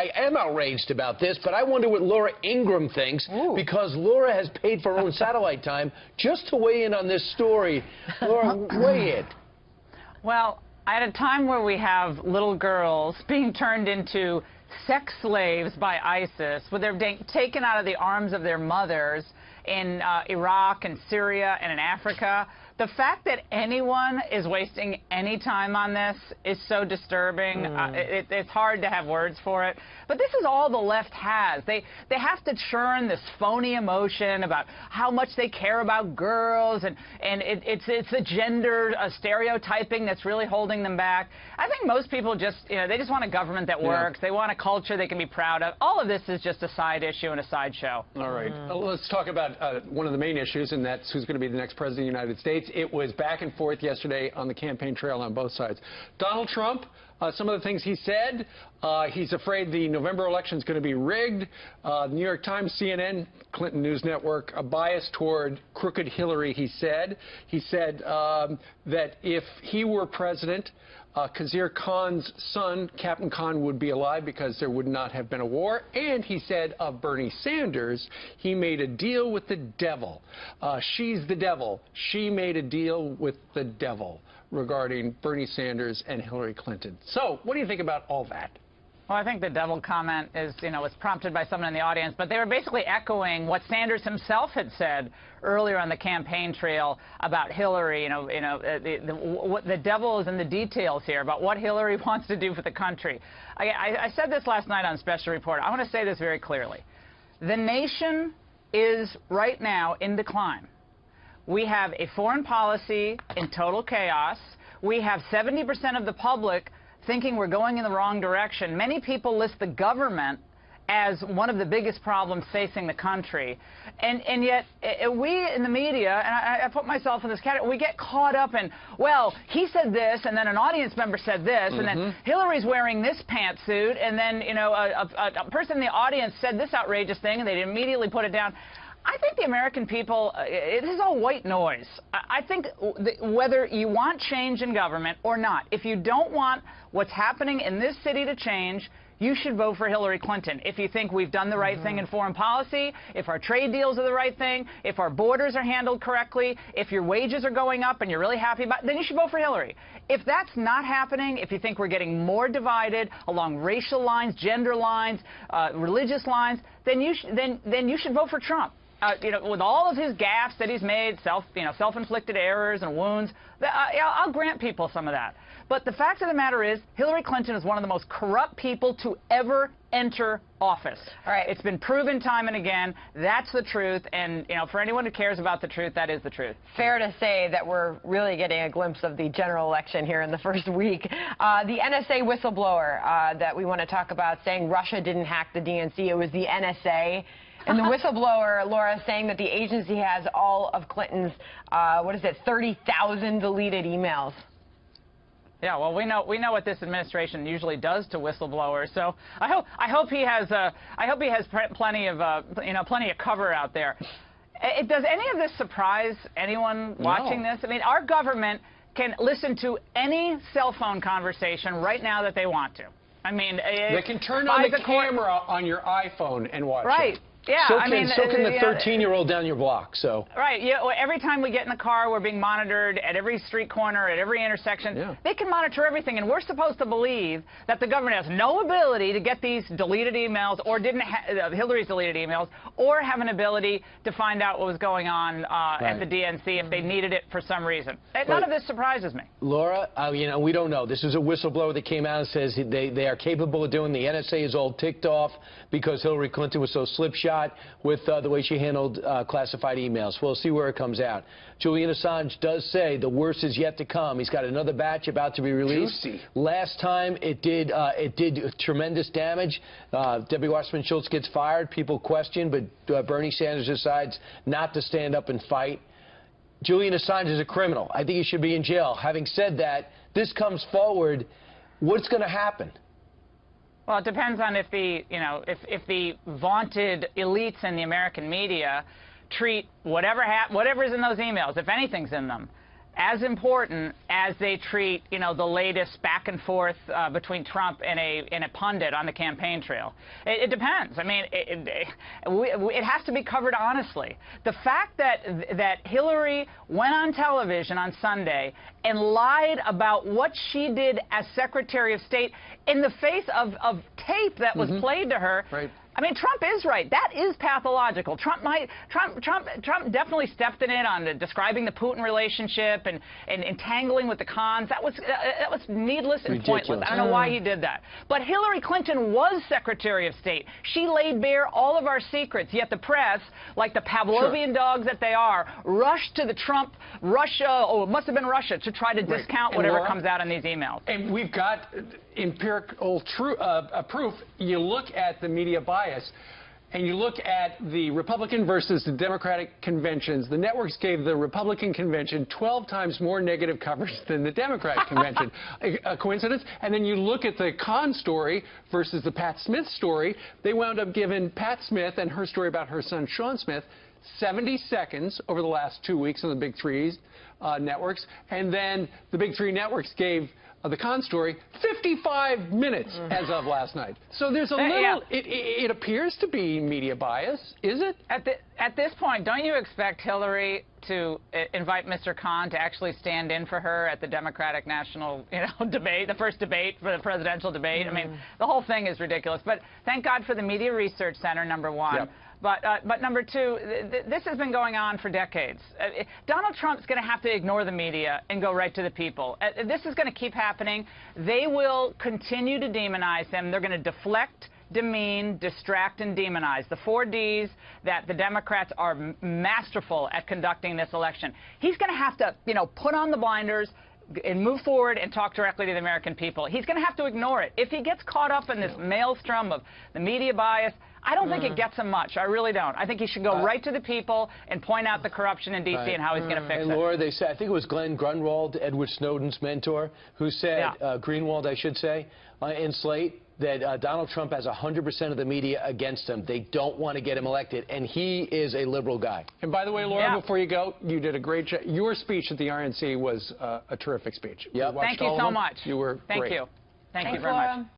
I am outraged about this, but I wonder what Laura Ingraham thinks, because Laura has paid for her own satellite time just to weigh in on this story. Laura, weigh in. Well, at a time where we have little girls being turned into sex slaves by ISIS, where they're being taken out of the arms of their mothers in Iraq and Syria and in Africa, the fact that anyone is wasting any time on this is so disturbing. It's hard to have words for it. But this is all the left has. They have to churn this phony emotion about how much they care about girls, and it's the gender stereotyping that's really holding them back. I think most people just, they just want a government that works. They want a culture they can be proud of. All of this is just a side issue and a sideshow. All right. Let's talk about one of the main issues, and that's who's going to be the next president of the United States. It was back and forth yesterday on the campaign trail on both sides. Donald Trump, some of the things he said, he's afraid the November election is going to be rigged. The New York Times, CNN, Clinton News Network, a bias toward crooked Hillary, he said. He said that if he were president, Khizr Khan's son, Captain Khan, would be alive because there would not have been a war. And he said of Bernie Sanders, he made a deal with the devil. She's the devil. She made a deal with the devil regarding Bernie Sanders and Hillary Clinton. So what do you think about all that? Well, I think the devil comment is, was prompted by someone in the audience, but they were basically echoing what Sanders himself had said earlier on the campaign trail about Hillary. The devil is in the details here about what Hillary wants to do for the country. I said this last night on Special Report. I want to say this very clearly. The nation is right now in decline. We have a foreign policy in total chaos. We have 70% of the public thinking we're going in the wrong direction. Many people list the government as one of the biggest problems facing the country. And yet, we in the media, and I put myself in this category, we get caught up in, well, he said this, and then an audience member said this, and then Hillary's wearing this pantsuit, and then, a person in the audience said this outrageous thing, and they immediately put it down. I think the American people, this is all white noise. I think whether you want change in government or not, if you don't want what's happening in this city to change, you should vote for Hillary Clinton. If you think we've done the right thing in foreign policy, if our trade deals are the right thing, if our borders are handled correctly, if your wages are going up and you're really happy about it, then you should vote for Hillary. If that's not happening, if you think we're getting more divided along racial lines, gender lines, religious lines, then you should vote for Trump. With all of his gaffes that he's made, self-inflicted errors and wounds, I'll grant people some of that. But the fact of the matter is, Hillary Clinton is one of the most corrupt people to ever enter office. All right. It's been proven time and again. That's the truth. And, for anyone who cares about the truth, that is the truth. Fair to say that we're really getting a glimpse of the general election here in the first week. The NSA whistleblower that we want to talk about saying Russia didn't hack the DNC. It was the NSA. And the whistleblower, Laura, saying that the agency has all of Clinton's, 30,000 deleted emails. Yeah, well, we know what this administration usually does to whistleblowers. So I hope he has plenty of cover out there. Does any of this surprise anyone watching this? I mean, our government can listen to any cell phone conversation right now that they want to. I mean, they can turn on the camera on your iPhone and watch it. Yeah, so can the 13-year-old down your block. So right, every time we get in the car, we're being monitored at every street corner, at every intersection. Yeah. They can monitor everything, and we're supposed to believe that the government has no ability to get these deleted emails, or Hillary's deleted emails, or have an ability to find out what was going on at the DNC if they needed it for some reason. None of this surprises me. Laura, we don't know. This is a whistleblower that came out and says they are capable of doing. The NSA is all ticked off because Hillary Clinton was so slipshod with the way she handled classified emails. We'll see where it comes out. Julian Assange does say the worst is yet to come. He's got another batch about to be released. Juicy. Last time it did tremendous damage. Debbie Wasserman Schultz gets fired. People question, but Bernie Sanders decides not to stand up and fight. Julian Assange is a criminal. I think he should be in jail. Having said that, this comes forward. What's going to happen? Well, it depends on if the vaunted elites in the American media treat whatever's in those emails, if anything's in them, as important as they treat, you know, the latest back and forth between Trump and a pundit on the campaign trail. It depends. I mean, it has to be covered honestly. The fact that Hillary went on television on Sunday and lied about what she did as Secretary of State in the face of tape that was played to her. Right. I mean, Trump is right. That is pathological. Trump definitely stepped in it on describing the Putin relationship and entangling with the cons. That was needless and pointless. I don't know why he did that. But Hillary Clinton was Secretary of State. She laid bare all of our secrets. Yet the press, like the Pavlovian dogs that they are, rushed to the Russia, oh, it must have been Russia, to try to discount whatever Laura, comes out in these emails. And we've got empirical proof. You look at the media bias, and you look at the Republican versus the Democratic conventions. The networks gave the Republican convention 12 times more negative coverage than the Democratic convention. A coincidence? And then you look at the Khan story versus the Pat Smith story. They wound up giving Pat Smith and her story about her son Sean Smith 70 seconds over the last 2 weeks on the Big Three networks. And then the Big Three networks gave the Khan story 55 minutes as of last night. So there's a little, it appears to be media bias, is it? At this point, don't you expect Hillary to invite Mr. Khan to actually stand in for her at the Democratic National, debate, the first debate for the presidential debate? I mean, the whole thing is ridiculous. But thank God for the Media Research Center, number one. Yep. But number two, this has been going on for decades. Donald Trump's going to have to ignore the media and go right to the people. This is going to keep happening. They will continue to demonize him. They're going to deflect, demean, distract, and demonize. The 4 Ds that the Democrats are masterful at conducting this election. He's going to have to, put on the blinders and move forward and talk directly to the American people. He's going to have to ignore it. If he gets caught up in this maelstrom of the media bias, I don't think it gets him much. I really don't. I think he should go right to the people and point out the corruption in D.C. and how he's going to fix it. And Laura, they said, I think it was Glenn Grunwald, Edward Snowden's mentor, who said, Greenwald, I should say, in Slate, that Donald Trump has 100% of the media against him. They don't want to get him elected, and he is a liberal guy. And by the way, Laura, before you go, you did a great job. Your speech at the RNC was a terrific speech. Thank you so much. You were great. Thank you. Thank you very much.